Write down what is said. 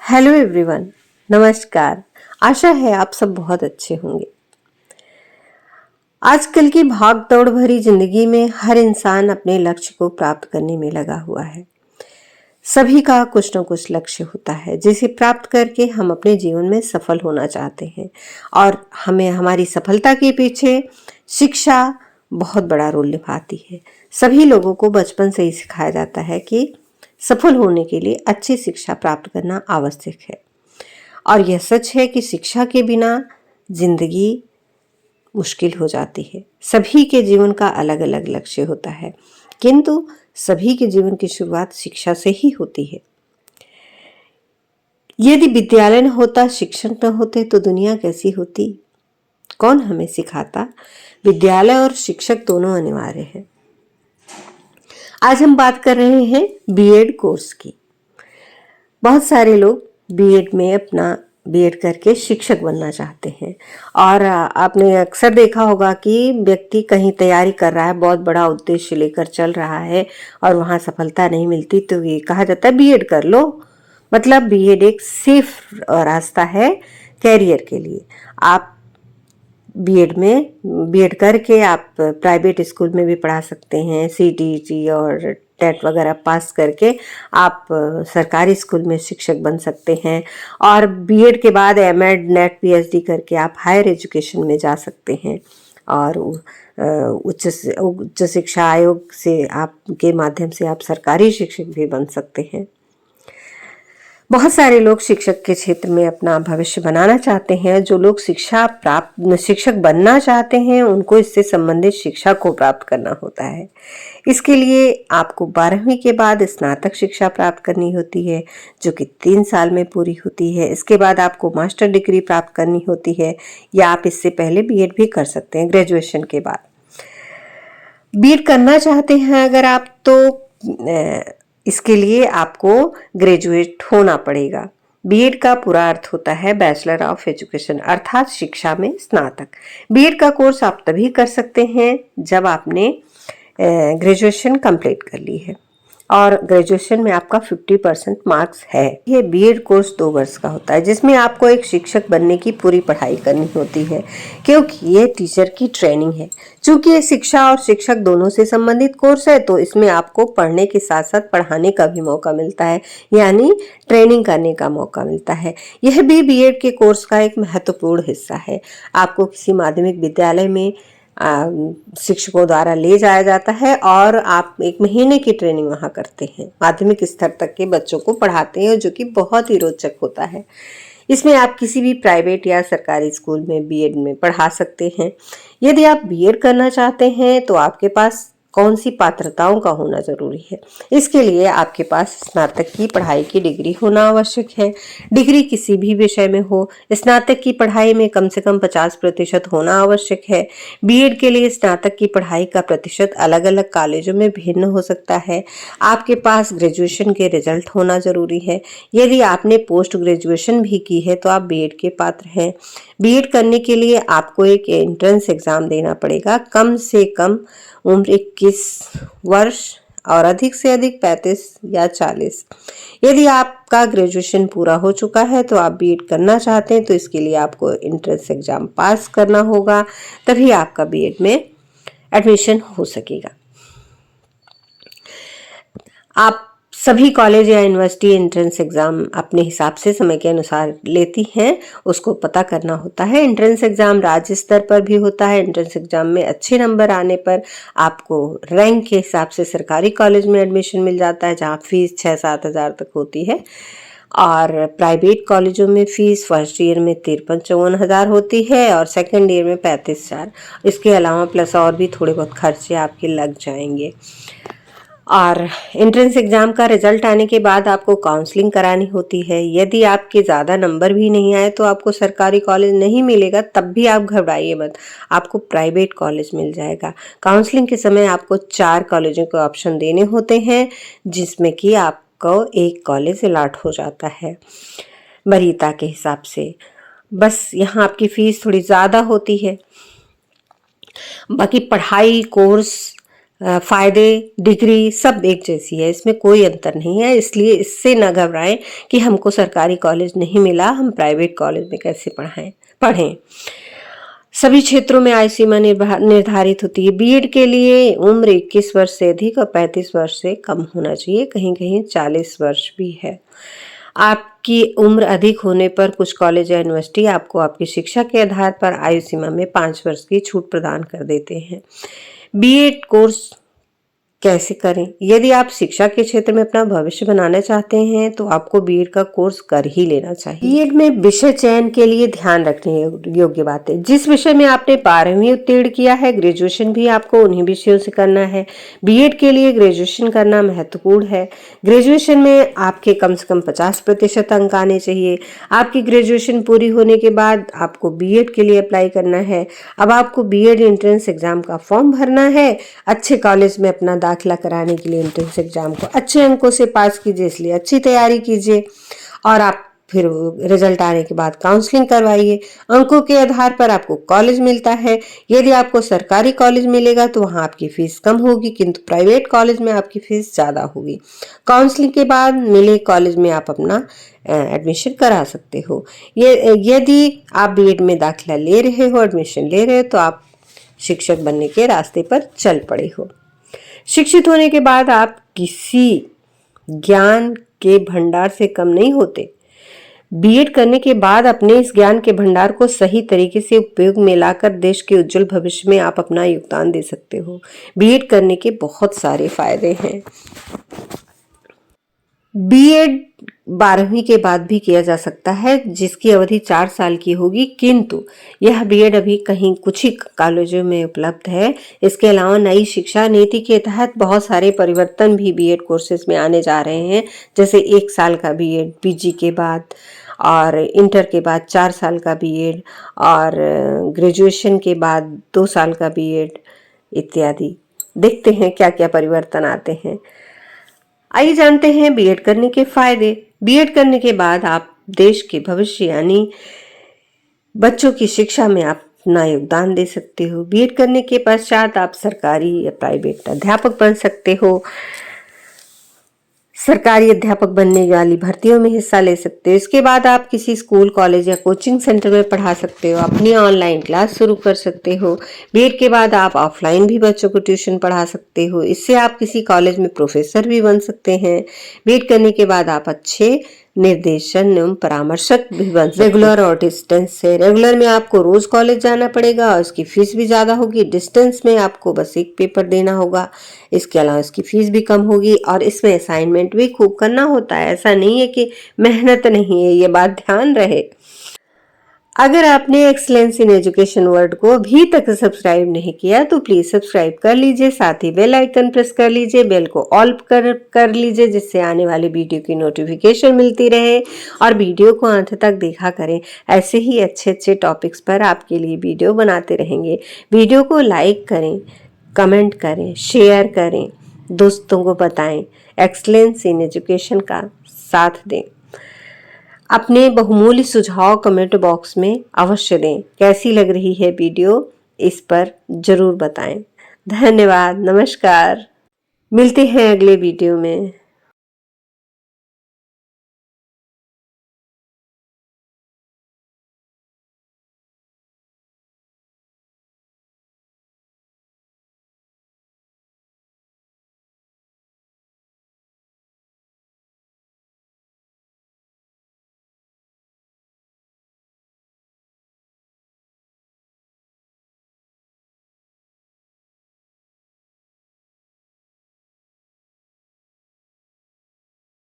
Hello everyone, नमस्कार। आशा है आप सब बहुत अच्छे होंगे। आजकल की भाग दौड़ भरी जिंदगी में हर इंसान अपने लक्ष्य को प्राप्त करने में लगा हुआ है। सभी का कुछ न कुछ लक्ष्य होता है जिसे प्राप्त करके हम अपने जीवन में सफल होना चाहते हैं और हमें हमारी सफलता के पीछे शिक्षा बहुत बड़ा रोल निभाती है। सभी लोगों को बचपन से ही सिखाया जाता है कि सफल होने के लिए अच्छी शिक्षा प्राप्त करना आवश्यक है। और यह सच है कि शिक्षा के बिना जिंदगी मुश्किल हो जाती है। सभी के जीवन का अलग अलग लक्ष्य होता है, किंतु सभी के जीवन की शुरुआत शिक्षा से ही होती है। यदि विद्यालय न होता, शिक्षक न होते तो दुनिया कैसी होती? कौन हमें सिखाता? विद्यालय और शिक्षक दोनों अनिवार्य हैं। आज हम बात कर रहे हैं बीएड कोर्स की। बहुत सारे लोग बीएड में अपना बीएड करके शिक्षक बनना चाहते हैं और आपने अक्सर देखा होगा कि व्यक्ति कहीं तैयारी कर रहा है, बहुत बड़ा उद्देश्य लेकर चल रहा है और वहाँ सफलता नहीं मिलती तो ये कहा जाता है बीएड कर लो। मतलब बीएड एक सेफ रास्ता है कैरियर के लिए। आप बीएड करके आप प्राइवेट स्कूल में भी पढ़ा सकते हैं। सीटीईटी और टेट वगैरह पास करके आप सरकारी स्कूल में शिक्षक बन सकते हैं और बीएड के बाद एमएड नेट पीएचडी करके आप हायर एजुकेशन में जा सकते हैं और उच्च शिक्षा आयोग से आपके माध्यम से आप सरकारी शिक्षक भी बन सकते हैं। बहुत सारे लोग शिक्षक के क्षेत्र में अपना भविष्य बनाना चाहते हैं। जो लोग शिक्षक बनना चाहते हैं उनको इससे संबंधित शिक्षा को प्राप्त करना होता है। इसके लिए आपको 12वीं के बाद स्नातक शिक्षा प्राप्त करनी होती है जो कि 3 साल में पूरी होती है। इसके बाद आपको मास्टर डिग्री प्राप्त करनी होती है या आप इससे पहले बीएड भी कर सकते हैं ग्रेजुएशन के बाद। बीएड करना चाहते हैं अगर आप तो इसके लिए आपको ग्रेजुएट होना पड़ेगा। बीएड का पूरा अर्थ होता है बैचलर ऑफ एजुकेशन, अर्थात शिक्षा में स्नातक। बीएड का कोर्स आप तभी कर सकते हैं जब आपने ग्रेजुएशन कंप्लीट कर ली है और ग्रेजुएशन में आपका 50% मार्क्स है। ये बीएड कोर्स 2 वर्ष का होता है जिसमें आपको एक शिक्षक बनने की पूरी पढ़ाई करनी होती है क्योंकि ये टीचर की ट्रेनिंग है। चूंकि ये शिक्षा और शिक्षक दोनों से संबंधित कोर्स है तो इसमें आपको पढ़ने के साथ साथ पढ़ाने का भी मौका मिलता है, यानी ट्रेनिंग करने का मौका मिलता है। यह भी बीएड के कोर्स का एक महत्वपूर्ण हिस्सा है। आपको किसी माध्यमिक विद्यालय में शिक्षकों द्वारा ले जाया जाता है और आप 1 महीने की ट्रेनिंग वहाँ करते हैं। माध्यमिक स्तर तक के बच्चों को पढ़ाते हैं जो कि बहुत ही रोचक होता है। इसमें आप किसी भी प्राइवेट या सरकारी स्कूल में बीएड में पढ़ा सकते हैं। यदि आप बीएड करना चाहते हैं तो आपके पास कौन सी पात्रताओं का होना जरूरी है? इसके लिए आपके पास स्नातक की पढ़ाई की डिग्री होना आवश्यक है। डिग्री किसी भी विषय में हो, स्नातक की पढ़ाई में कम से कम 50% होना आवश्यक है। बीएड के लिए स्नातक की पढ़ाई का प्रतिशत अलग अलग कॉलेजों में भिन्न हो सकता है। आपके पास ग्रेजुएशन के रिजल्ट होना जरूरी है। यदि आपने पोस्ट ग्रेजुएशन भी की है तो आप बीएड के पात्र हैं। बीएड करने के लिए आपको एक एंट्रेंस एग्जाम देना पड़ेगा। कम से कम उम्र 21 वर्ष और अधिक से अधिक 35 या 40। यदि आपका ग्रेजुएशन पूरा हो चुका है तो आप बीएड करना चाहते हैं तो इसके लिए आपको एंट्रेंस एग्जाम पास करना होगा, तभी आपका बीएड में एडमिशन हो सकेगा। आप सभी कॉलेज या यूनिवर्सिटी एंट्रेंस एग्जाम अपने हिसाब से समय के अनुसार लेती हैं, उसको पता करना होता है। एंट्रेंस एग्जाम राज्य स्तर पर भी होता है। एंट्रेंस एग्जाम में अच्छे नंबर आने पर आपको रैंक के हिसाब से सरकारी कॉलेज में एडमिशन मिल जाता है जहाँ फीस 6-7 हज़ार तक होती है और प्राइवेट कॉलेजों में फीस फर्स्ट ईयर में 53-54 हज़ार होती है और सेकेंड ईयर में 35 हज़ार। इसके अलावा प्लस और भी थोड़े बहुत खर्चे आपके लग जाएंगे। और एंट्रेंस एग्जाम का रिजल्ट आने के बाद आपको काउंसलिंग करानी होती है। यदि आपके ज़्यादा नंबर भी नहीं आए तो आपको सरकारी कॉलेज नहीं मिलेगा, तब भी आप घबराइए मत, आपको प्राइवेट कॉलेज मिल जाएगा। काउंसलिंग के समय आपको 4 कॉलेजों के ऑप्शन देने होते हैं जिसमें कि आपको एक कॉलेज अलॉट हो जाता है वरीयता के हिसाब से। बस यहाँ आपकी फीस थोड़ी ज़्यादा होती है। बाकी पढ़ाई कोर्स फायदे, डिग्री सब एक जैसी है, इसमें कोई अंतर नहीं है। इसलिए इससे न घबराएं कि हमको सरकारी कॉलेज नहीं मिला, हम प्राइवेट कॉलेज में कैसे पढ़ें। सभी क्षेत्रों में आयु सीमा निर्धारित होती है। बीएड के लिए उम्र 21 वर्ष से अधिक और 35 वर्ष से कम होना चाहिए, कहीं कहीं 40 वर्ष भी है। आपकी उम्र अधिक होने पर कुछ कॉलेज या यूनिवर्सिटी आपको आपकी शिक्षा के आधार पर आयु सीमा में 5 वर्ष की छूट प्रदान कर देते हैं। बीएड कोर्स कैसे करें? यदि आप शिक्षा के क्षेत्र में अपना भविष्य बनाना चाहते हैं तो आपको बीएड का कोर्स कर ही लेना चाहिए। बीएड में विषय चयन के लिए ध्यान रखने योग्य बातें, जिस विषय में आपने 12वीं उत्तीर्ण किया है, ग्रेजुएशन भी आपको उन्हीं विषयों से करना है। बीएड के लिए ग्रेजुएशन करना महत्वपूर्ण है। ग्रेजुएशन में आपके कम से कम 50% अंक आने चाहिए। आपकी ग्रेजुएशन पूरी होने के बाद आपको बीएड के लिए अप्लाई करना है। अब आपको बीएड एंट्रेंस एग्जाम का फॉर्म भरना है। अच्छे कॉलेज में अपना दाखिला कराने के लिए एंट्रेंस एग्जाम को अच्छे अंकों से पास कीजिए, इसलिए अच्छी तैयारी कीजिए और आप फिर रिजल्ट आने के बाद काउंसलिंग करवाइए। अंकों के आधार पर आपको कॉलेज मिलता है। यदि आपको सरकारी कॉलेज मिलेगा तो वहाँ आपकी फीस कम होगी, किंतु प्राइवेट कॉलेज में आपकी फीस ज़्यादा होगी। काउंसलिंग के बाद मिले कॉलेज में आप अपना एडमिशन करा सकते हो। यदि आप बीएड में दाखिला ले रहे हो, एडमिशन ले रहे हो, तो आप शिक्षक बनने के रास्ते पर चल पड़े हो। शिक्षित होने के बाद आप किसी ज्ञान के भंडार से कम नहीं होते। बीएड करने के बाद अपने इस ज्ञान के भंडार को सही तरीके से उपयोग में लाकर देश के उज्जवल भविष्य में आप अपना योगदान दे सकते हो। बीएड करने के बहुत सारे फायदे हैं। बीएड 12वीं के बाद भी किया जा सकता है, जिसकी अवधि 4 साल की होगी, किंतु यह बीएड अभी कहीं कुछ ही कॉलेजों में उपलब्ध है। इसके अलावा नई शिक्षा नीति के तहत बहुत सारे परिवर्तन भी बीएड कोर्सेज में आने जा रहे हैं, जैसे 1 साल का बीएड पीजी के बाद, और इंटर के बाद 4 साल का बीएड, और ग्रेजुएशन के बाद 2 साल का बीएड इत्यादि। देखते हैं क्या क्या परिवर्तन आते हैं। आइए जानते हैं बीएड करने के फायदे। बीएड करने के बाद आप देश के भविष्य यानी बच्चों की शिक्षा में आप अपना योगदान दे सकते हो। बीएड करने के पश्चात आप सरकारी या प्राइवेट अध्यापक बन सकते हो। सरकारी अध्यापक बनने वाली भर्तियों में हिस्सा ले सकते हो। इसके बाद आप किसी स्कूल, कॉलेज या कोचिंग सेंटर में पढ़ा सकते हो। अपनी ऑनलाइन क्लास शुरू कर सकते हो। बीएड के बाद आप ऑफलाइन भी बच्चों को ट्यूशन पढ़ा सकते हो। इससे आप किसी कॉलेज में प्रोफेसर भी बन सकते हैं। बीएड करने के बाद आप अच्छे निर्देशन एवं परामर्शक भी बन सकते हैं। रेगुलर और डिस्टेंस से, रेगुलर में आपको रोज कॉलेज जाना पड़ेगा और इसकी फीस भी ज्यादा होगी। डिस्टेंस में आपको बस एक पेपर देना होगा, इसके अलावा इसकी फीस भी कम होगी और इसमें असाइनमेंट भी खूब करना होता है। ऐसा नहीं है कि मेहनत नहीं है, ये बात ध्यान रहे। अगर आपने एक्सीलेंस इन एजुकेशन वर्ल्ड को अभी तक सब्सक्राइब नहीं किया तो प्लीज सब्सक्राइब कर लीजिए, साथ ही बेल आइकन प्रेस कर लीजिए, बेल को ऑल कर लीजिए, जिससे आने वाली वीडियो की नोटिफिकेशन मिलती रहे, और वीडियो को अंत तक देखा करें। ऐसे ही अच्छे अच्छे टॉपिक्स पर आपके लिए वीडियो बनाते रहेंगे। वीडियो को लाइक करें, कमेंट करें, शेयर करें, दोस्तों को बताएं, एक्सीलेंस इन एजुकेशन का साथ दें। अपने बहुमूल्य सुझाव कमेंट बॉक्स में अवश्य दें। कैसी लग रही है वीडियो, इस पर जरूर बताएं। धन्यवाद, नमस्कार। मिलते हैं अगले वीडियो में।